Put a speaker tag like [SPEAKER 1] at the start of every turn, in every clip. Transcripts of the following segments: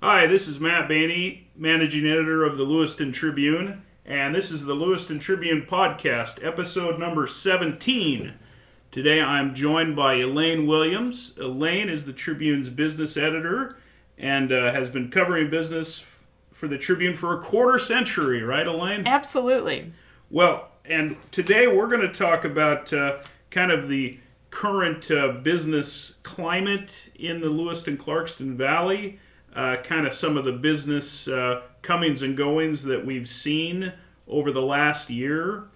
[SPEAKER 1] Hi, this is Matt Baney, managing editor of the Lewiston Tribune, and this is the Lewiston Tribune podcast, episode number 17. Today I'm joined by Elaine Williams. Elaine is the Tribune's business editor and has been covering business for the Tribune for a quarter century, right, Elaine?
[SPEAKER 2] Absolutely.
[SPEAKER 1] Well, and today we're going to talk about kind of the current business climate in the Lewiston-Clarkston Valley, kind of some of the business comings and goings that we've seen over the last year.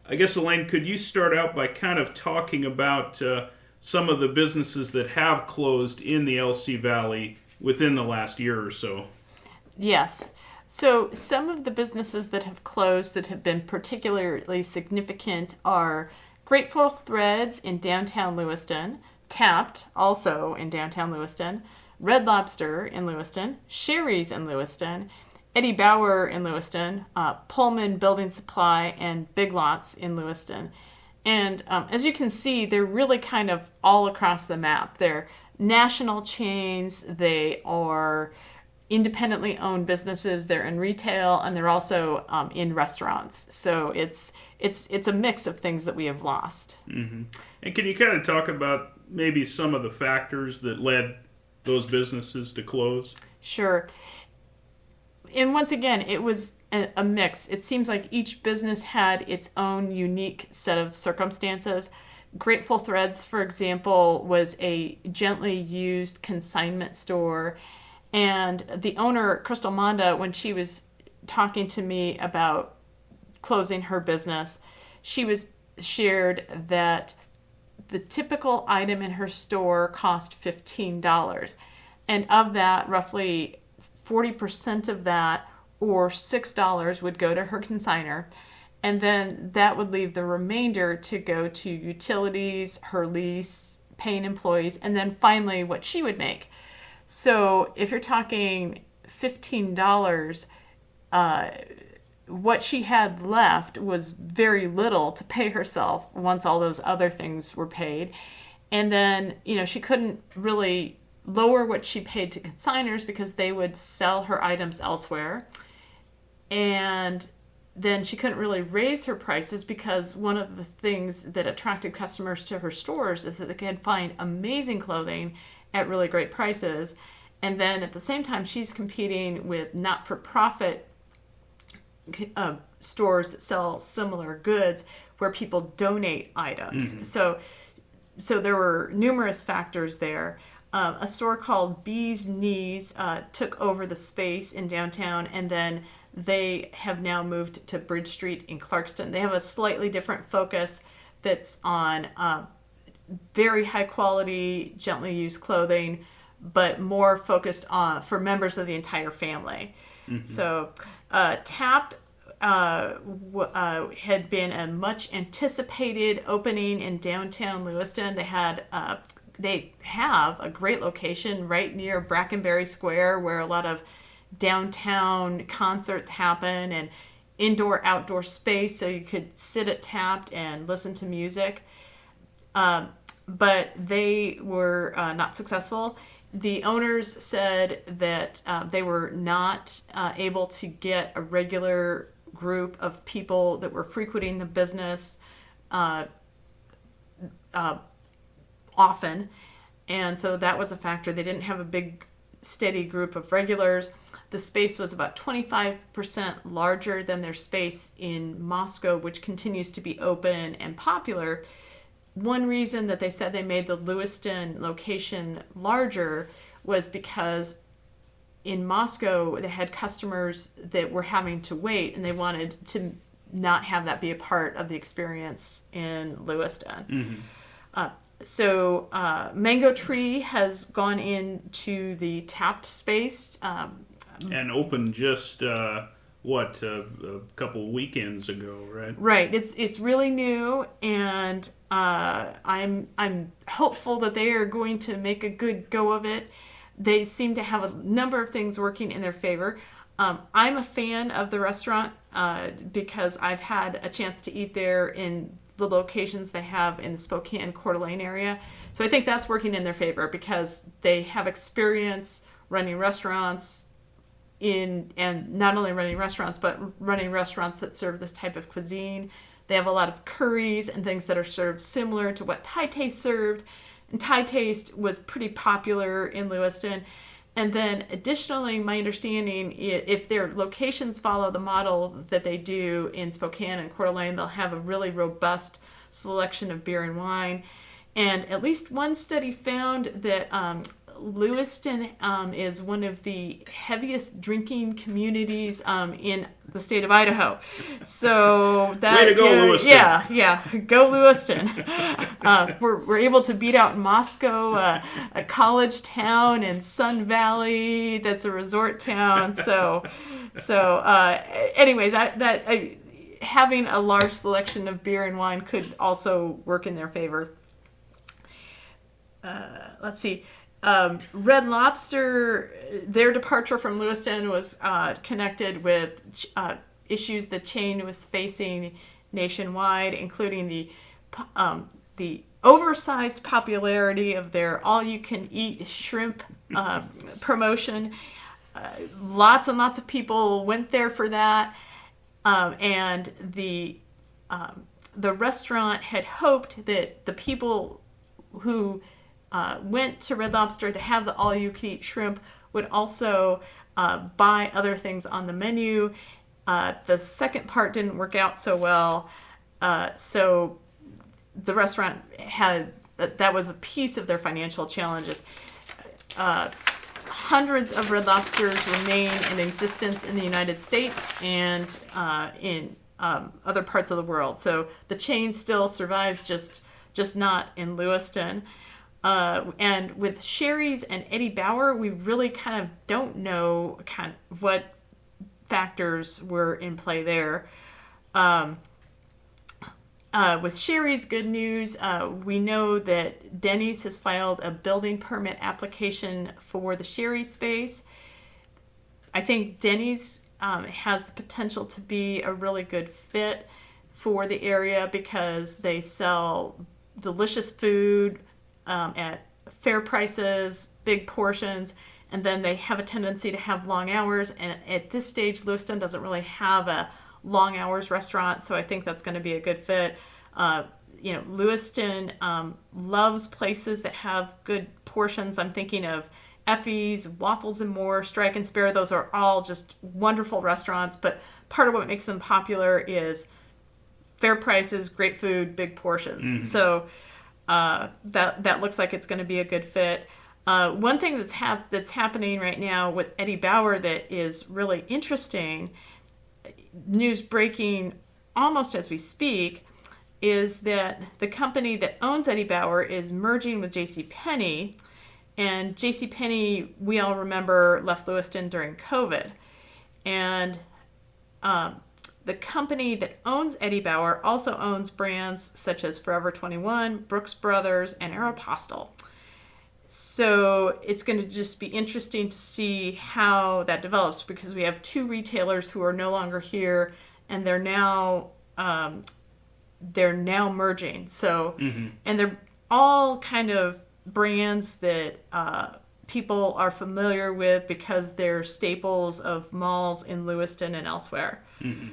[SPEAKER 1] I guess, Elaine, could you start out by kind of talking about some of the businesses that have closed in the LC Valley within the last year or so?
[SPEAKER 2] Yes. So some of the businesses that have closed that have been particularly significant are Grateful Threads in downtown Lewiston, Tapped, also in downtown Lewiston, Red Lobster in Lewiston, Sherry's in Lewiston, Eddie Bauer in Lewiston, Pullman Building Supply, and Big Lots in Lewiston. And as you can see, they're really kind of all across the map. They're national chains, they are independently owned businesses, they're in retail, and they're also in restaurants. So it's a mix of things that we have lost.
[SPEAKER 1] Mm-hmm. And can you kind of talk about maybe some of the factors that led those businesses to close?
[SPEAKER 2] Sure. And once again, it was a mix. It seems like each business had its own unique set of circumstances. Grateful Threads, for example, was a gently used consignment store. And the owner, Crystal Monda, when she was talking to me about closing her business, she shared that the typical item in her store cost $15. And of that, roughly 40% of that, or $6, would go to her consignor. And then that would leave the remainder to go to utilities, her lease, paying employees, and then finally what she would make. So if you're talking $15, what she had left was very little to pay herself once all those other things were paid. And then, she couldn't really lower what she paid to consignors because they would sell her items elsewhere. And then she couldn't really raise her prices because one of the things that attracted customers to her stores is that they could find amazing clothing at really great prices. And then at the same time, she's competing with not-for-profit stores that sell similar goods where people donate items. Mm-hmm. So there were numerous factors there. A store called Bee's Knees took over the space in downtown, and then they have now moved to Bridge Street in Clarkston. They have a slightly different focus that's on very high quality, gently used clothing, but more focused on for members of the entire family. Mm-hmm. So Tapped had been a much anticipated opening in downtown Lewiston. They have a great location right near Brackenberry Square where a lot of downtown concerts happen, and indoor-outdoor space so you could sit at Tapped and listen to music. But they were not successful. The owners said that they were not able to get a regular group of people that were frequenting the business often. And so that was a factor. They didn't have a big, steady group of regulars. The space was about 25% larger than their space in Moscow, which continues to be open and popular. One reason that they said they made the Lewiston location larger was because in Moscow they had customers that were having to wait, and they wanted to not have that be a part of the experience in Lewiston. Mm-hmm. So Mango Tree has gone into the Tapped space.
[SPEAKER 1] And opened just, a couple weekends ago, right?
[SPEAKER 2] Right. It's really new, and I'm hopeful that they are going to make a good go of it. They seem to have a number of things working in their favor. I'm a fan of the restaurant because I've had a chance to eat there in the locations they have in the Spokane, Coeur d'Alene area. So I think that's working in their favor because they have experience running restaurants and not only running restaurants, but running restaurants that serve this type of cuisine. They have a lot of curries and things that are served similar to what Thai Taste served. And Thai Taste was pretty popular in Lewiston. And then additionally, my understanding, if their locations follow the model that they do in Spokane and Coeur d'Alene, they'll have a really robust selection of beer and wine. And at least one study found that Lewiston is one of the heaviest drinking communities in the state of Idaho. So that,
[SPEAKER 1] way to go, Lewiston!
[SPEAKER 2] Yeah, go Lewiston. We're able to beat out Moscow, a college town, and Sun Valley that's a resort town. So anyway, that having a large selection of beer and wine could also work in their favor. Let's see. Red Lobster, their departure from Lewiston was connected with issues the chain was facing nationwide, including the oversized popularity of their all-you-can-eat shrimp promotion. Lots and lots of people went there for that, and the restaurant had hoped that the people who went to Red Lobster to have the all-you-can-eat shrimp would also buy other things on the menu. The second part didn't work out so well, so the restaurant that was a piece of their financial challenges. Hundreds of Red Lobsters remain in existence in the United States and in other parts of the world. So the chain still survives, just not in Lewiston. And with Sherry's and Eddie Bauer, we really kind of don't know what factors were in play there. With Sherry's, good news, we know that Denny's has filed a building permit application for the Sherry space. I think Denny's has the potential to be a really good fit for the area because they sell delicious food at fair prices, big portions, and then they have a tendency to have long hours. And at this stage, Lewiston doesn't really have a long hours restaurant, so I think that's going to be a good fit. Lewiston loves places that have good portions. I'm thinking of Effie's, Waffles and More, Strike and Spare. Those are all just wonderful restaurants, but part of what makes them popular is fair prices, great food, big portions. Mm-hmm. So that looks like it's going to be a good fit. One thing that's happening right now with Eddie Bauer that is really interesting, news breaking almost as we speak, is that the company that owns Eddie Bauer is merging with JCPenney, and JCPenney, we all remember, left Lewiston during COVID. And the company that owns Eddie Bauer also owns brands such as Forever 21, Brooks Brothers, and Aeropostale. So it's going to just be interesting to see how that develops because we have two retailers who are no longer here, and they're now merging. So, mm-hmm. And they're all kind of brands that people are familiar with because they're staples of malls in Lewiston and elsewhere. Mm-hmm.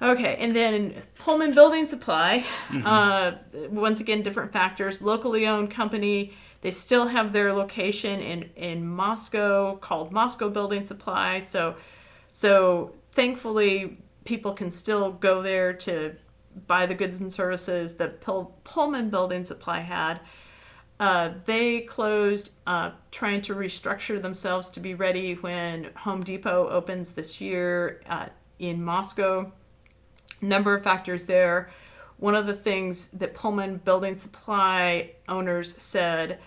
[SPEAKER 2] Okay, and then Pullman Building Supply, mm-hmm. Once again, different factors. Locally owned company. They still have their location in Moscow called Moscow Building Supply. So thankfully, people can still go there to buy the goods and services that Pullman Building Supply had. They closed trying to restructure themselves to be ready when Home Depot opens this year in Moscow. Number of factors there. One of the things that Pullman Building Supply owners said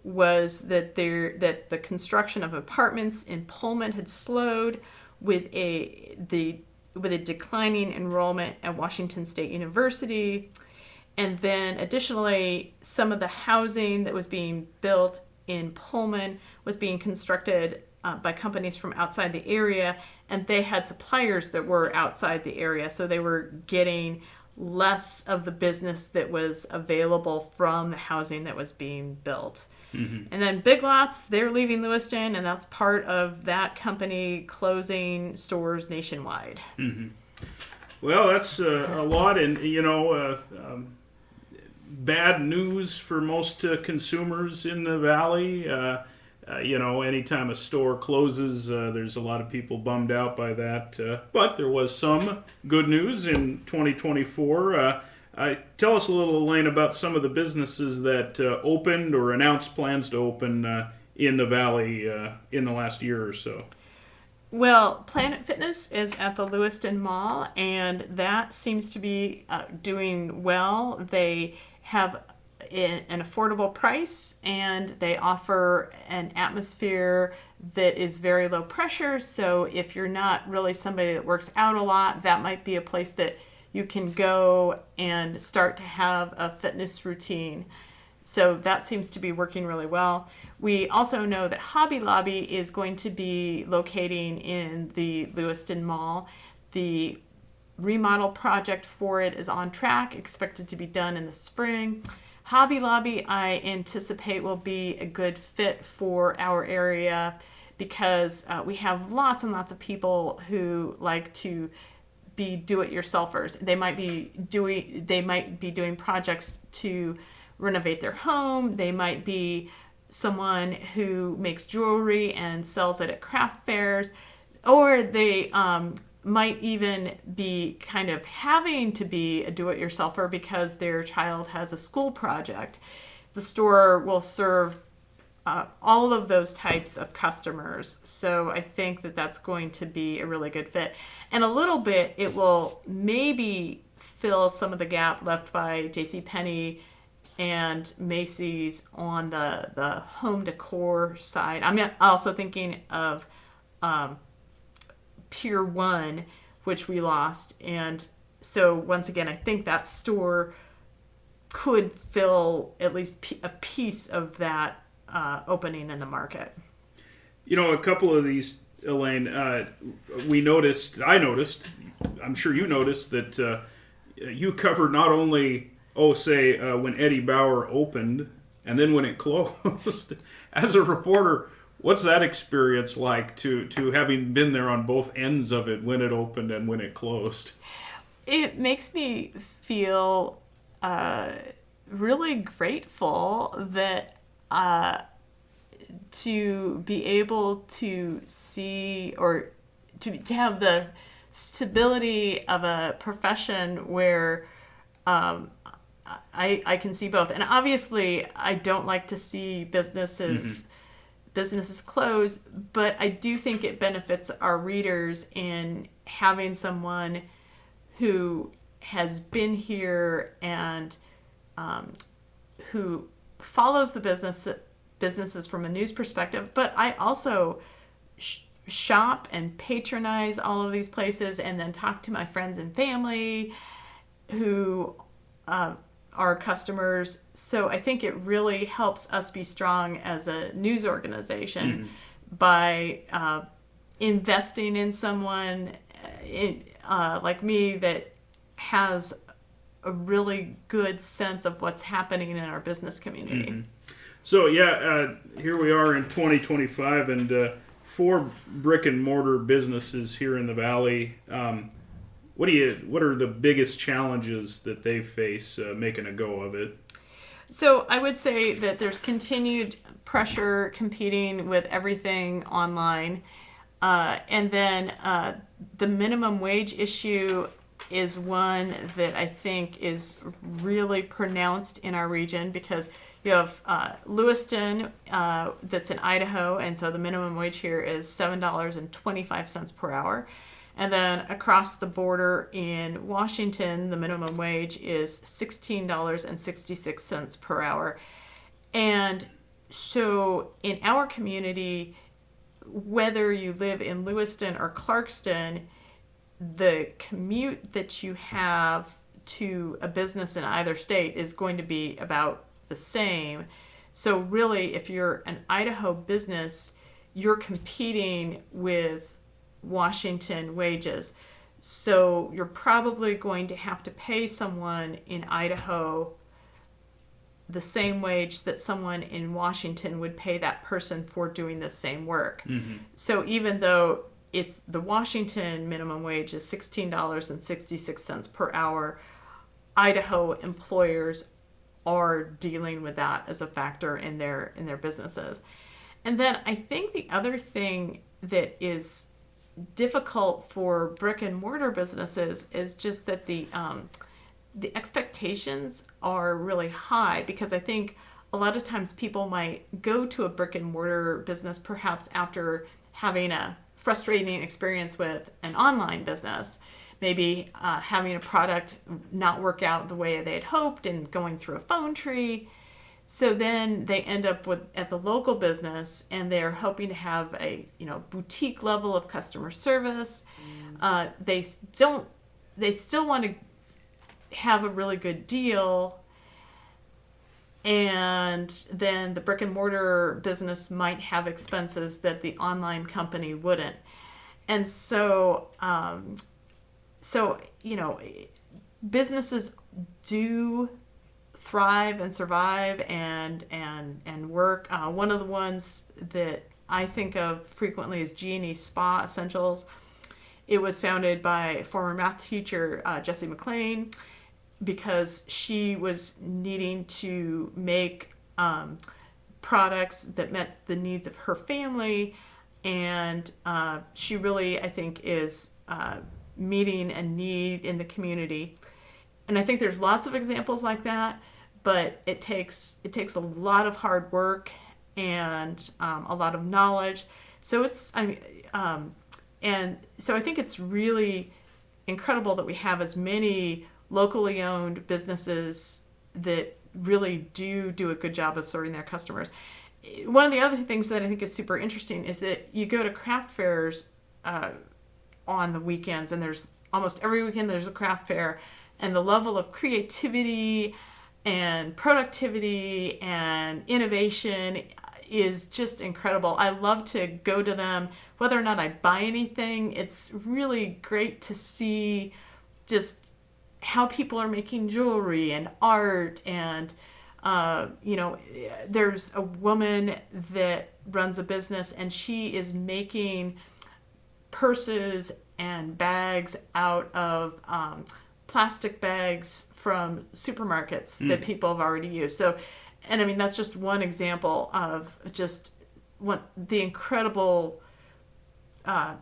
[SPEAKER 2] was that the construction of apartments in Pullman had slowed with a declining enrollment at Washington State University. And then additionally, some of the housing that was being built in Pullman was being constructed by companies from outside the area, and they had suppliers that were outside the area, so they were getting less of the business that was available from the housing that was being built. And then Big Lots, they're leaving Lewiston, and that's part of that company closing stores nationwide.
[SPEAKER 1] Well, that's a lot, and bad news for most consumers in the valley. Anytime a store closes, there's a lot of people bummed out by that. But there was some good news in 2024. Tell us a little, Elaine, about some of the businesses that opened or announced plans to open in the valley in the last year or so.
[SPEAKER 2] Well, Planet Fitness is at the Lewiston Mall, and that seems to be doing well. They have an affordable price, and they offer an atmosphere that is very low pressure. So if you're not really somebody that works out a lot, that might be a place that you can go and start to have a fitness routine. So that seems to be working really well. We also know that Hobby Lobby is going to be locating in the Lewiston Mall. The remodel project for it is on track, expected to be done in the spring. Hobby Lobby, I anticipate, will be a good fit for our area because we have lots and lots of people who like to be do-it-yourselfers. They might be doing projects to renovate their home. They might be someone who makes jewelry and sells it at craft fairs, or they might even be kind of having to be a do-it-yourselfer because their child has a school project. The store will serve all of those types of customers. So I think that that's going to be a really good fit. And a little bit, it will maybe fill some of the gap left by JCPenney and Macy's on the home decor side. I'm also thinking of Pier 1, which we lost. And so once again, I think that store could fill at least a piece of that opening in the market.
[SPEAKER 1] A couple of these, Elaine, I noticed, I'm sure you noticed that you covered not only, when Eddie Bauer opened and then when it closed. As a reporter, what's that experience like to having been there on both ends of it, when it opened and when it closed?
[SPEAKER 2] It makes me feel really grateful that to be able to see or to have the stability of a profession where I can see both. And obviously, I don't like to see businesses close, but I do think it benefits our readers in having someone who has been here and who follows the businesses from a news perspective. But I also shop and patronize all of these places and then talk to my friends and family who are customers. So I think it really helps us be strong as a news organization by investing in someone like me that has a really good sense of what's happening in our business community.
[SPEAKER 1] So here we are in 2025, and 4 brick and mortar businesses here in the valley. What are the biggest challenges that they face making a go of it?
[SPEAKER 2] So I would say that there's continued pressure competing with everything online. And then the minimum wage issue is one that I think is really pronounced in our region because you have Lewiston that's in Idaho, and so the minimum wage here is $7.25 per hour. And then across the border in Washington, the minimum wage is $16.66 per hour. And so in our community, whether you live in Lewiston or Clarkston, the commute that you have to a business in either state is going to be about the same. So really, if you're an Idaho business, you're competing with Washington wages. So you're probably going to have to pay someone in Idaho the same wage that someone in Washington would pay that person for doing the same work. So even though it's the Washington minimum wage is $16.66 per hour, Idaho employers are dealing with that as a factor in their businesses. And then I think the other thing that is difficult for brick and mortar businesses is just that the expectations are really high, because I think a lot of times people might go to a brick and mortar business perhaps after having a frustrating experience with an online business, maybe having a product not work out the way they had hoped and going through a phone tree. So then they end up at the local business, and they're hoping to have a boutique level of customer service. They still want to have a really good deal, and then the brick and mortar business might have expenses that the online company wouldn't. And so businesses do thrive and survive and work. One of the ones that I think of frequently is G&E Spa Essentials. It was founded by former math teacher Jessie McLean, because she was needing to make products that met the needs of her family, and she really, I think, is meeting a need in the community. And I think there's lots of examples like that, but it takes a lot of hard work and a lot of knowledge. So and so I think it's really incredible that we have as many locally owned businesses that really do a good job of serving their customers. One of the other things that I think is super interesting is that you go to craft fairs on the weekends, and there's almost every weekend there's a craft fair, and the level of creativity and productivity and innovation is just incredible. I love to go to them. Whether or not I buy anything, it's really great to see just how people are making jewelry and art. And there's a woman that runs a business, and she is making purses and bags out of plastic bags from supermarkets that people have already used. So, and I mean, that's just one example of just what the incredible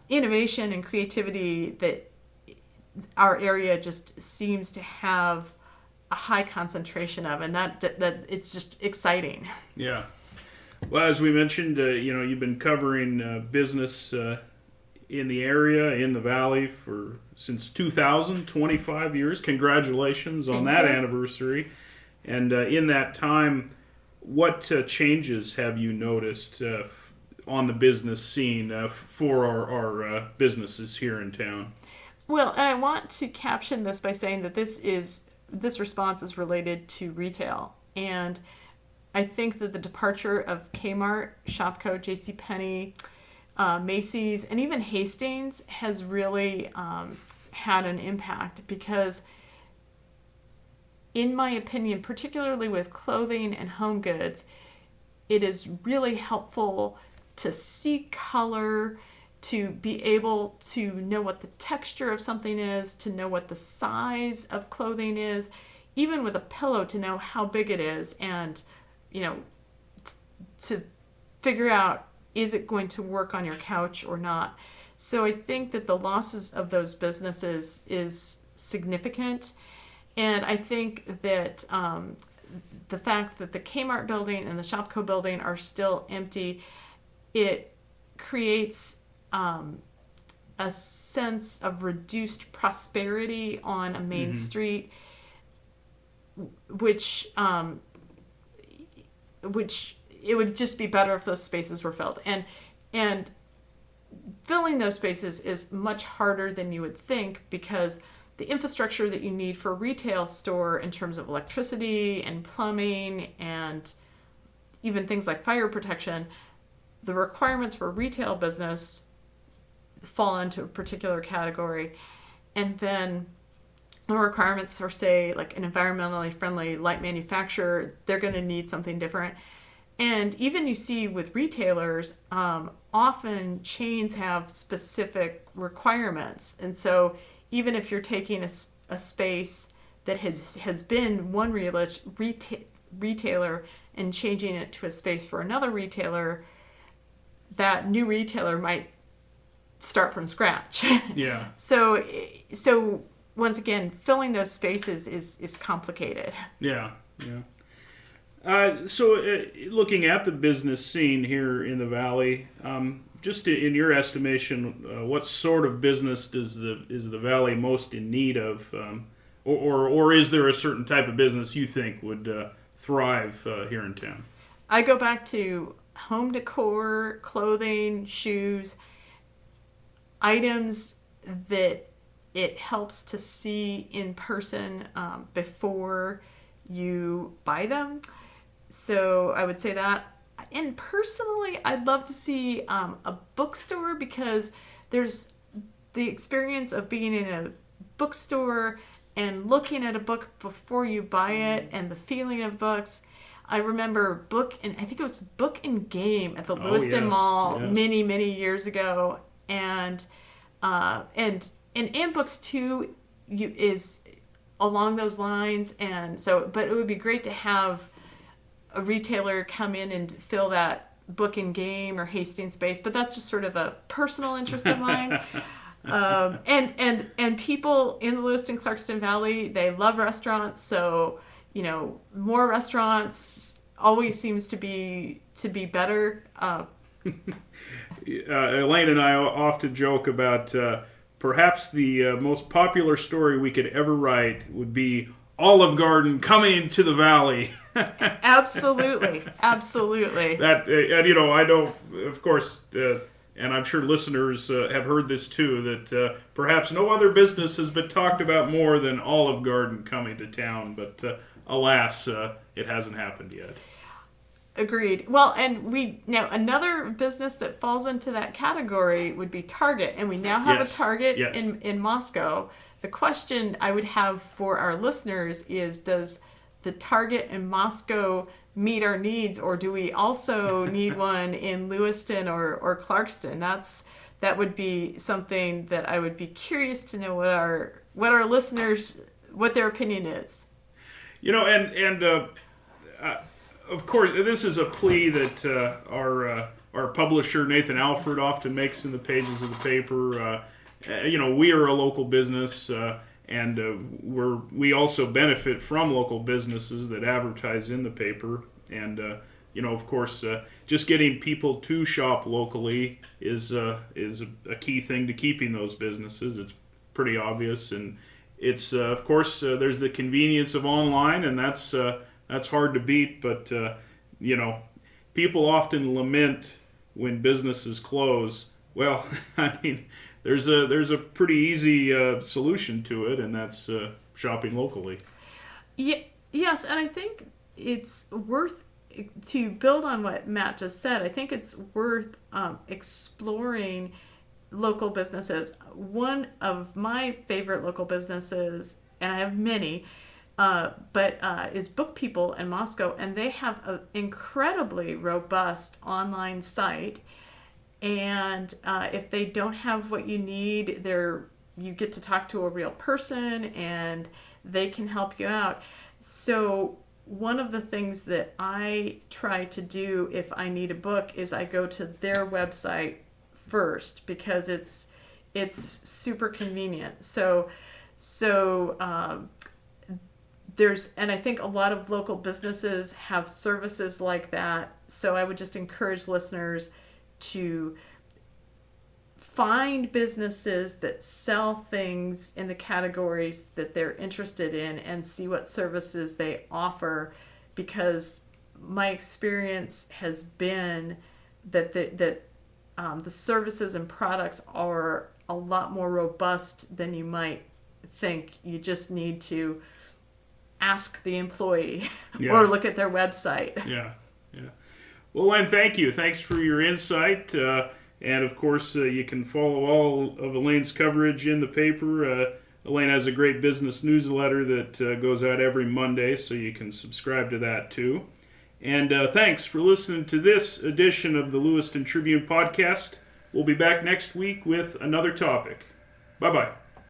[SPEAKER 2] innovation and creativity that our area just seems to have a high concentration of, and that it's just exciting.
[SPEAKER 1] Yeah. Well, as we mentioned, you've been covering business in the area, in the valley, since 2000, 25 years. Congratulations on that anniversary. And in that time, what changes have you noticed on the business scene for our businesses here in town?
[SPEAKER 2] Well, and I want to caption this by saying that this response is related to retail. And I think that the departure of Kmart, Shopko, JCPenney, Macy's, and even Hastings has really had an impact, because in my opinion, particularly with clothing and home goods, it is really helpful to see color, to be able to know what the texture of something is, to know what the size of clothing is, even with a pillow to know how big it is, and to figure out, is it going to work on your couch or not? So I think that the losses of those businesses is significant. And I think that the fact that the Kmart building and the Shopko building are still empty, it creates a sense of reduced prosperity on a main street, which it would just be better if those spaces were filled. And filling those spaces is much harder than you would think, because the infrastructure that you need for a retail store in terms of electricity and plumbing and even things like fire protection, the requirements for a retail business fall into a particular category. And then the requirements for, say, like an environmentally friendly light manufacturer, they're going to need something different. And even you see with retailers, often chains have specific requirements. And so even if you're taking a space that has been one retailer and changing it to a space for another retailer, that new retailer might start from scratch.
[SPEAKER 1] Yeah.
[SPEAKER 2] So once again, filling those spaces is complicated.
[SPEAKER 1] Yeah. Looking at the business scene here in the Valley, just in your estimation, what sort of business is the Valley most in need of, or is there a certain type of business you think would thrive here in town?
[SPEAKER 2] I go back to home decor, clothing, shoes, items that it helps to see in person before you buy them. So I would say that. And personally, I'd love to see a bookstore, because there's the experience of being in a bookstore and looking at a book before you buy it, and the feeling of books. I remember I think it was Book and Game at the Lewiston Mall many years ago, and books too is along those lines. And so, but it would be great to have a retailer come in and fill that Book and Game or Hastings space, but that's just sort of a personal interest of mine. And people in the Lewiston-Clarkston Valley, they love restaurants, so more restaurants always seems to be better.
[SPEAKER 1] Elaine and I often joke about perhaps the most popular story we could ever write would be Olive Garden coming to the Valley.
[SPEAKER 2] Absolutely.
[SPEAKER 1] That I know, of course, and I'm sure listeners have heard this too, that perhaps no other business has been talked about more than Olive Garden coming to town, but alas, it hasn't happened yet.
[SPEAKER 2] Agreed. Well, and now another business that falls into that category would be Target, and we now have a Target in Moscow. The question I would have for our listeners is, does the Target in Moscow meet our needs, or do we also need one in Lewiston or Clarkston? That would be something that I would be curious to know what our listeners, what their opinion is.
[SPEAKER 1] Of course, this is a plea that our publisher Nathan Alford often makes in the pages of the paper. We are a local business, and we also benefit from local businesses that advertise in the paper. And of course, just getting people to shop locally is a key thing to keeping those businesses. It's pretty obvious, and it's of course there's the convenience of online, and that's hard to beat. But people often lament when businesses close. Well, I mean, there's a pretty easy solution to it, and that's shopping locally.
[SPEAKER 2] Yes, and I think it's worth, to build on what Matt just said, I think it's worth exploring local businesses. One of my favorite local businesses, and I have many, is Book People in Moscow, and they have an incredibly robust online site. And if they don't have what you need, you get to talk to a real person, and they can help you out. So one of the things that I try to do if I need a book is I go to their website first, because it's super convenient. So and I think a lot of local businesses have services like that. So I would just encourage listeners to find businesses that sell things in the categories that they're interested in and see what services they offer, because my experience has been that the services and products are a lot more robust than you might think. You just need to ask the employee or look at their website.
[SPEAKER 1] Yeah. Well, Elaine, thank you. Thanks for your insight. And, of course, you can follow all of Elaine's coverage in the paper Elaine has a great business newsletter that goes out every Monday, so you can subscribe to that too. And thanks for listening to this edition of the Lewiston Tribune podcast. We'll be back next week with another topic. Bye-bye.